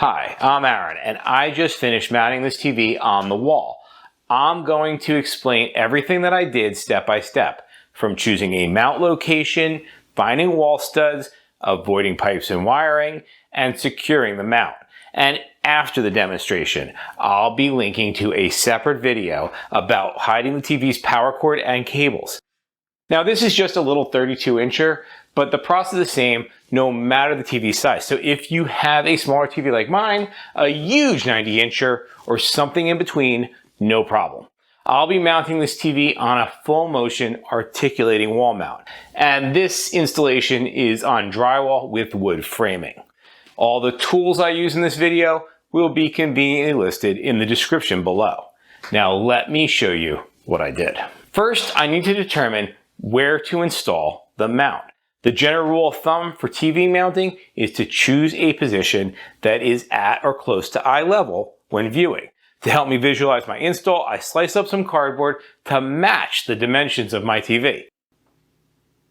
Hi, I'm Aaron, and I just finished mounting this TV on the wall. I'm going to explain everything that I did step by step, from choosing a mount location, finding wall studs, avoiding pipes and wiring, and securing the mount. And after the demonstration, I'll be linking to a separate video about hiding the TV's power cord and cables. Now this is just a little 32-incher, but the process is the same no matter the TV size. So if you have a smaller TV like mine, a huge 90-incher, or something in between, no problem. I'll be mounting this TV on a full motion articulating wall mount. And this installation is on drywall with wood framing. All the tools I use in this video will be conveniently listed in the description below. Now let me show you what I did. First, I need to determine where to install the mount. The general rule of thumb for TV mounting is to choose a position that is at or close to eye level when viewing. To help me visualize my install, I slice up some cardboard to match the dimensions of my TV.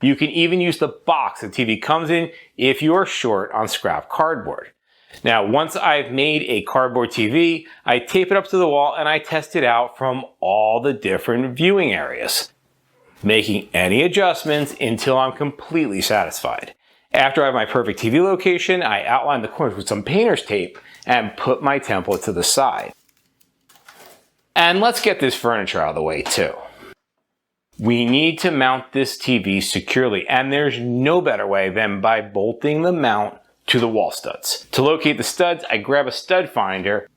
You can even use the box the TV comes in if you are short on scrap cardboard. Now, once I've made a cardboard TV, I tape it up to the wall and I test it out from all the different viewing areas, making any adjustments until I'm completely satisfied. After I have my perfect TV location, I outline the corners with some painter's tape and put my template to the side. And let's get this furniture out of the way too. We need to mount this TV securely, and there's no better way than by bolting the mount to the wall studs. To locate the studs, I grab a stud finder.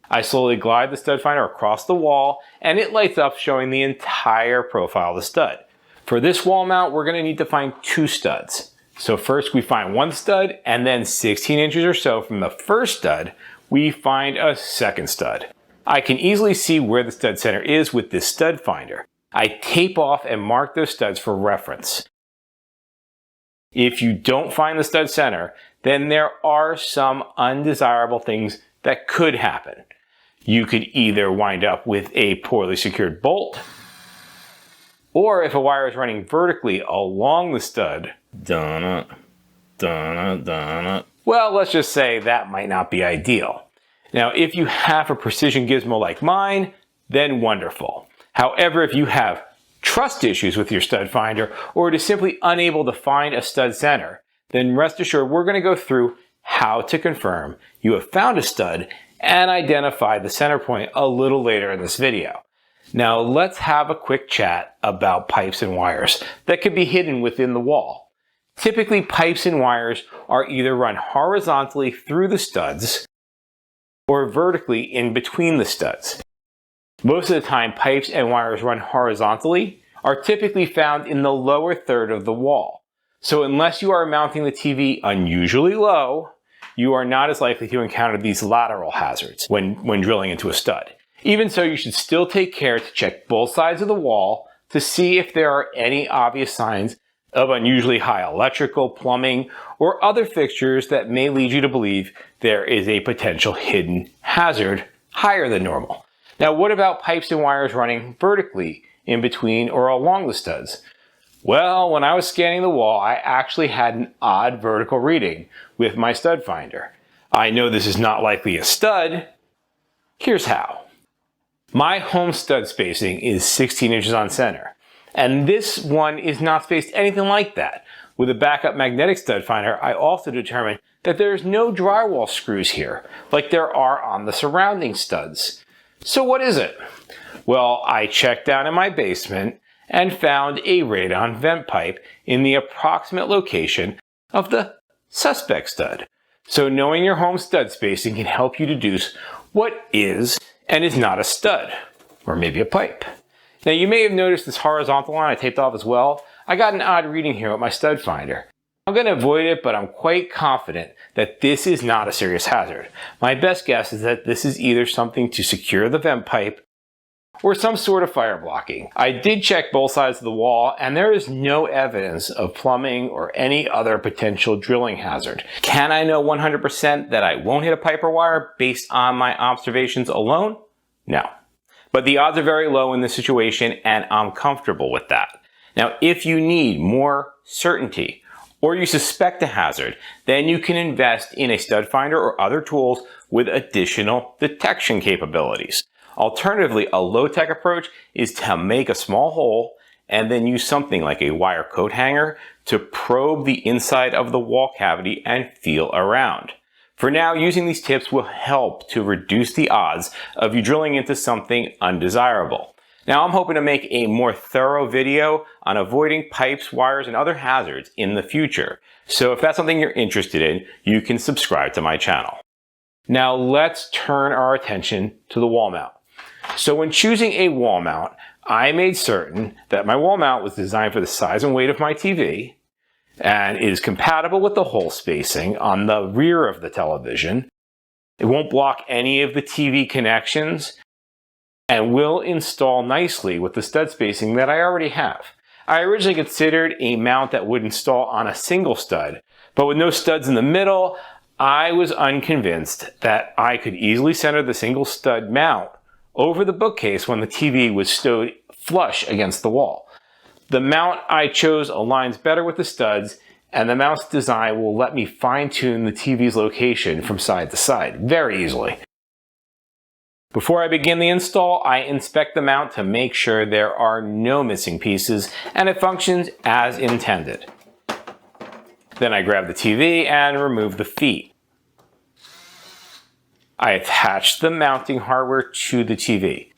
I slowly glide the stud finder across the wall, and it lights up showing the entire profile of the stud. For this wall mount, we're going to need to find two studs. So first we find one stud, and then 16 inches or so from the first stud, we find a second stud. I can easily see where the stud center is with this stud finder. I tape off and mark those studs for reference. If you don't find the stud center, then there are some undesirable things that could happen. You could either wind up with a poorly secured bolt, or if a wire is running vertically along the stud, well, let's just say that might not be ideal. Now, if you have a precision gizmo like mine, then wonderful. However, if you have trust issues with your stud finder, or it is simply unable to find a stud center, then rest assured we're going to go through how to confirm you have found a stud and identify the center point a little later in this video. Now let's have a quick chat about pipes and wires that could be hidden within the wall. Typically, pipes and wires are either run horizontally through the studs or vertically in between the studs. Most of the time, pipes and wires run horizontally are typically found in the lower third of the wall. So unless you are mounting the TV unusually low, you are not as likely to encounter these lateral hazards when drilling into a stud. Even so, you should still take care to check both sides of the wall to see if there are any obvious signs of unusually high electrical, plumbing, or other fixtures that may lead you to believe there is a potential hidden hazard higher than normal. Now, what about pipes and wires running vertically in between or along the studs? Well, when I was scanning the wall, I actually had an odd vertical reading with my stud finder. I know this is not likely a stud. Here's how. My home stud spacing is 16 inches on center, and this one is not spaced anything like that. With a backup magnetic stud finder, I also determined that there's no drywall screws here, like there are on the surrounding studs. So what is it? Well, I checked down in my basement and found a radon vent pipe in the approximate location of the suspect stud. So knowing your home stud spacing can help you deduce what is and is not a stud, or maybe a pipe. Now you may have noticed this horizontal line I taped off as well. I got an odd reading here with my stud finder. I'm going to avoid it, but I'm quite confident that this is not a serious hazard. My best guess is that this is either something to secure the vent pipe or some sort of fire blocking. I did check both sides of the wall, and there is no evidence of plumbing or any other potential drilling hazard. Can I know 100% that I won't hit a pipe or wire based on my observations alone? No. But the odds are very low in this situation, and I'm comfortable with that. Now, if you need more certainty, or you suspect a hazard, then you can invest in a stud finder or other tools with additional detection capabilities. Alternatively, a low-tech approach is to make a small hole and then use something like a wire coat hanger to probe the inside of the wall cavity and feel around. For now, using these tips will help to reduce the odds of you drilling into something undesirable. Now, I'm hoping to make a more thorough video on avoiding pipes, wires, and other hazards in the future. So if that's something you're interested in, you can subscribe to my channel. Now let's turn our attention to the wall mount. So when choosing a wall mount, I made certain that my wall mount was designed for the size and weight of my TV and is compatible with the hole spacing on the rear of the television. It won't block any of the TV connections and will install nicely with the stud spacing that I already have. I originally considered a mount that would install on a single stud, but with no studs in the middle, I was unconvinced that I could easily center the single stud mount over the bookcase when the TV was stowed flush against the wall. The mount I chose aligns better with the studs, and the mount's design will let me fine-tune the TV's location from side to side very easily. Before I begin the install, I inspect the mount to make sure there are no missing pieces and it functions as intended. Then I grab the TV and remove the feet. I attach the mounting hardware to the TV.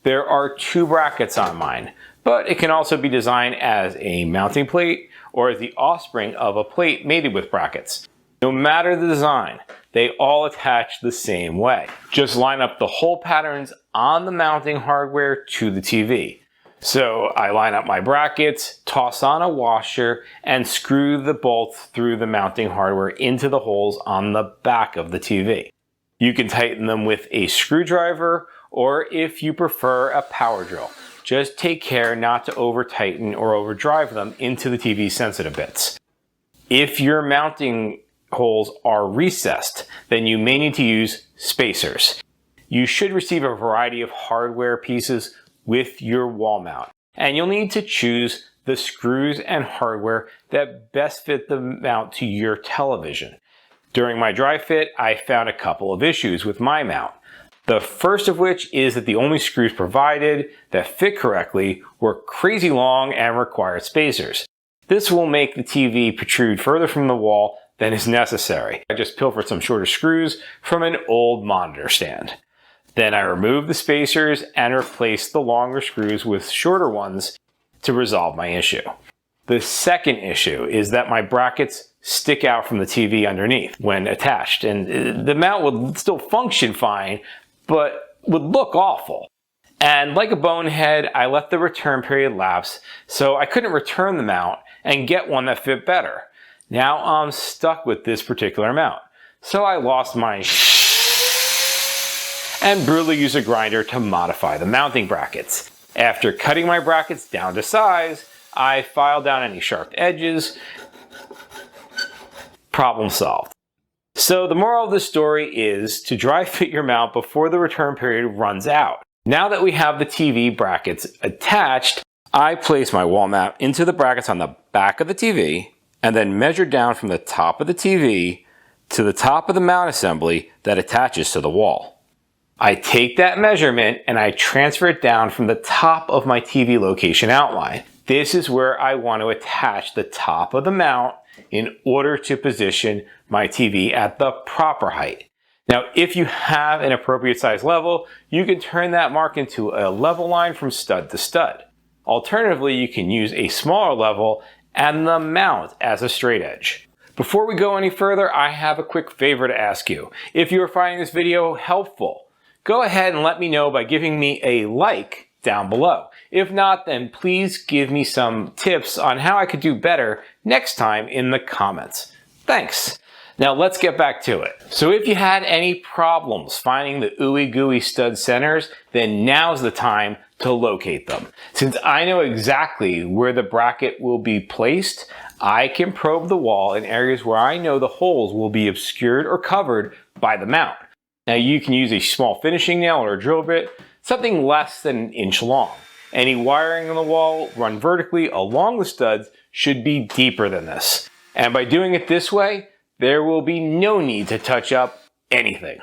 There are 2 brackets on mine, but it can also be designed as a mounting plate or as the offspring of a plate mated with brackets. No matter the design, they all attach the same way. Just line up the hole patterns on the mounting hardware to the TV. So I line up my brackets, toss on a washer, and screw the bolts through the mounting hardware into the holes on the back of the TV. You can tighten them with a screwdriver, or if you prefer, a power drill. Just take care not to over tighten or overdrive them into the TV sensitive bits. If your mounting holes are recessed, then you may need to use spacers. You should receive a variety of hardware pieces with your wall mount, and you'll need to choose the screws and hardware that best fit the mount to your television. During my dry fit, I found a couple of issues with my mount. The first of which is that the only screws provided that fit correctly were crazy long and required spacers. This will make the TV protrude further from the wall than is necessary. I just pilfered some shorter screws from an old monitor stand. Then I removed the spacers and replaced the longer screws with shorter ones to resolve my issue. The second issue is that my brackets stick out from the TV underneath when attached, and the mount would still function fine, but would look awful. And like a bonehead, I let the return period lapse, so I couldn't return the mount and get one that fit better. Now I'm stuck with this particular mount. So I lost my and brutally used a grinder to modify the mounting brackets. After cutting my brackets down to size, I filed down any sharp edges. Problem solved. So the moral of the story is to dry fit your mount before the return period runs out. Now that we have the TV brackets attached, I place my wall mount into the brackets on the back of the TV and then measure down from the top of the TV to the top of the mount assembly that attaches to the wall. I take that measurement and I transfer it down from the top of my TV location outline. This is where I want to attach the top of the mount in order to position my TV at the proper height. Now, if you have an appropriate size level, you can turn that mark into a level line from stud to stud. Alternatively, you can use a smaller level and the mount as a straight edge. Before we go any further, I have a quick favor to ask you. If you are finding this video helpful, go ahead and let me know by giving me a like down below. If not, then please give me some tips on how I could do better next time in the comments. Thanks. Now let's get back to it. So if you had any problems finding the ooey gooey stud centers, then now's the time to locate them. Since I know exactly where the bracket will be placed, I can probe the wall in areas where I know the holes will be obscured or covered by the mount. Now you can use a small finishing nail or a drill bit, something less than an inch long. Any wiring on the wall run vertically along the studs should be deeper than this. And by doing it this way, there will be no need to touch up anything.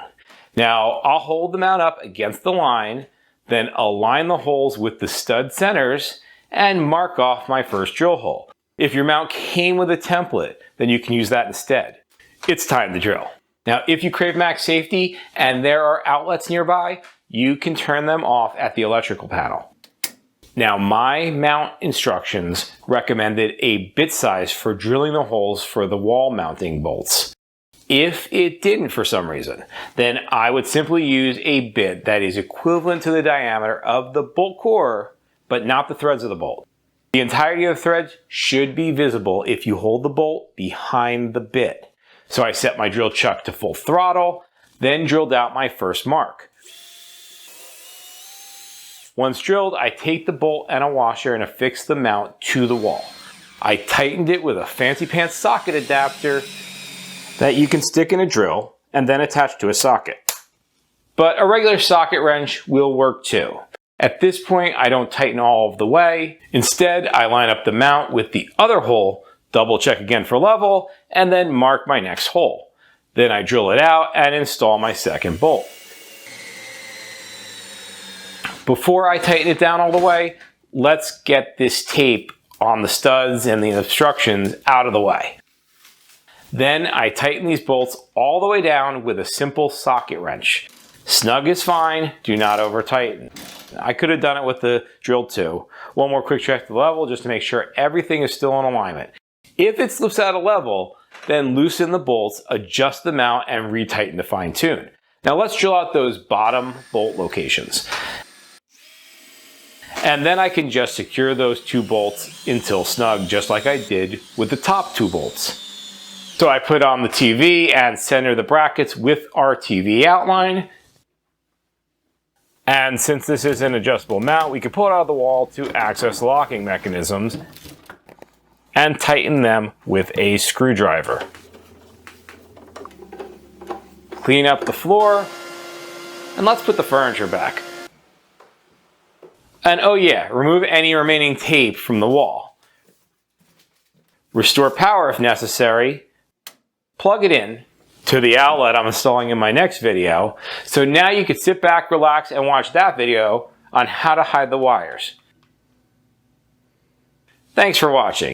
Now, I'll hold the mount up against the line, then align the holes with the stud centers, and mark off my first drill hole. If your mount came with a template, then you can use that instead. It's time to drill. Now, if you crave max safety and there are outlets nearby, you can turn them off at the electrical panel. Now, my mount instructions recommended a bit size for drilling the holes for the wall mounting bolts. If it didn't for some reason, then I would simply use a bit that is equivalent to the diameter of the bolt core, but not the threads of the bolt. The entirety of the threads should be visible if you hold the bolt behind the bit. So I set my drill chuck to full throttle, then drilled out my first mark. Once drilled, I take the bolt and a washer and affix the mount to the wall. I tightened it with a fancy pants socket adapter that you can stick in a drill and then attach to a socket. But a regular socket wrench will work too. At this point, I don't tighten all of the way. Instead, I line up the mount with the other hole, double check again for level, and then mark my next hole. Then I drill it out and install my second bolt. Before I tighten it down all the way, let's get this tape on the studs and the obstructions out of the way. Then I tighten these bolts all the way down with a simple socket wrench. Snug is fine, do not over tighten. I could have done it with the drill too. One more quick check to the level just to make sure everything is still in alignment. If it slips out of level, then loosen the bolts, adjust the mount, and retighten to fine tune. Now let's drill out those bottom bolt locations. And then I can just secure those two bolts until snug, just like I did with the top two bolts. So I put on the TV and center the brackets with our TV outline. And since this is an adjustable mount, we can pull it out of the wall to access locking mechanisms and tighten them with a screwdriver. Clean up the floor, and let's put the furniture back. And oh yeah, remove any remaining tape from the wall. Restore power if necessary. Plug it in to the outlet I'm installing in my next video. So now you can sit back, relax, and watch that video on how to hide the wires. Thanks for watching.